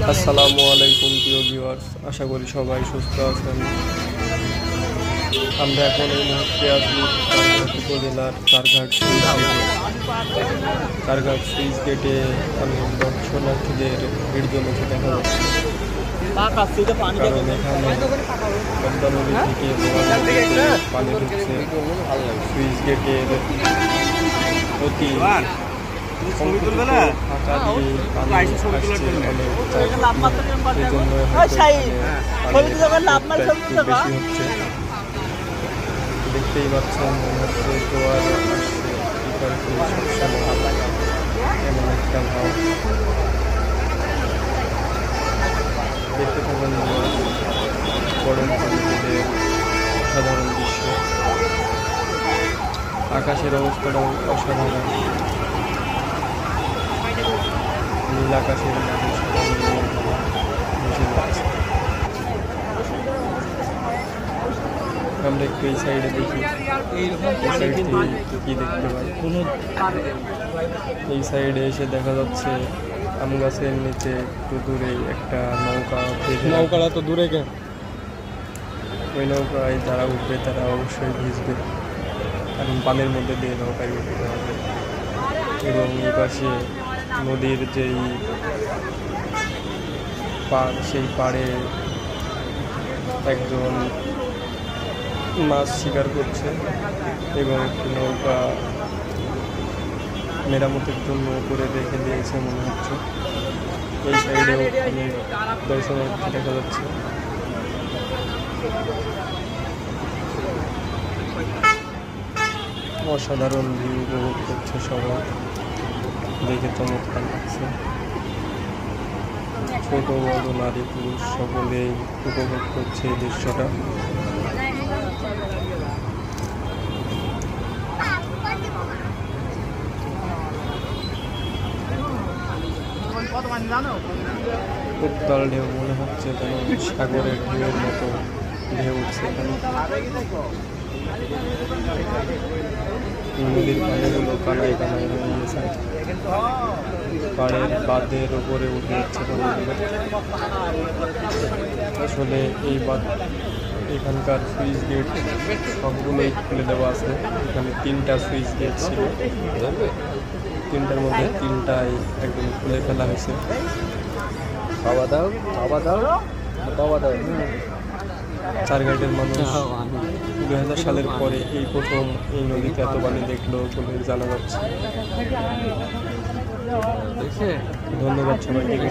আসসালামু আলাইকুম প্রিয় ভিউয়ার্স, আশা করি সবাই সুস্থ আছেন। আমরা এখন এই মুহূর্তে আছি কারঘাট উপজেলার কারঘাট সুইচ গেটে অনেক দর্শনার্থীদের ভিড় জমেছে দেখা যাচ্ছে। কারণ এখানে পদ্মা নদী থেকে পানি ঢুকছে সুইচ গেটের অতি ফাঁকা দিয়ে পানি আসছে অনেক, বেশি হচ্ছে। দেখতেই পাচ্ছেন জোয়ার আসছে সবসময় এমন একটা ভাব। দেখতে থাকুন গরম পানিদের অসাধারণ দৃশ্য। আকাশের অবস্থাটাও অসাধারণ, নীল আকাশের মাঝে ভেসে যাচ্ছে। আমরা একটু এই সাইডে দেখি, এই সাইড থেকে কি দেখতে পাই। এই সাইডে এসে দেখা যাচ্ছে আম গাছের নিচে একটু দূরে একটা নৌকাটা তো দূরে কেন, ওই নৌকায় যারা উঠবে তারা অবশ্যই ভিজবে, কারণ পানির মধ্যে দিয়ে নৌকায় উঠতে হবে। এবং এই পাশে নদীর যেই পাড়, সেই পাড়ে একজন মাছ শিকার করছে এবং একটি নৌকা মেরামতের জন্য উপরে রেখে দিয়েছে মনে হচ্ছে। এই সাইডেও অনেক দর্শনার্থী দেখা যাচ্ছে। অসাধারণ ভিউ উপভোগ করছে সবাই, দেখে চমৎকার লাগছে। ছোট বড় নারী পুরুষ সকলেই উপভোগ করছে এই দৃশ্যটা। উত্তাল ঢেউ মনে হচ্ছে যেন সাগরের ঢেউয়ের মতো ঢেউ উঠছে এখানে। নদীর পানিগুলো কানায় কানায় হয়ে গেছে, পাড়ের বাঁধের উপরে উঠে যাচ্ছে পানিগুলো। আসলে এই বাঁধ, এখানকার সুইচ গেট সবগুলোই খুলে দেওয়া আছে। এখানে 3টা সুইচ গেট ছিল, 3টার মধ্যে 3টাই একদম খুলে ফেলা হয়েছে। কারঘাটের মানুষ 2000 সালের পরে এই প্রথম এই নদীতে এত পানি দেখলো বলে জানা যাচ্ছে। ধন্যবাদ সবাইকে।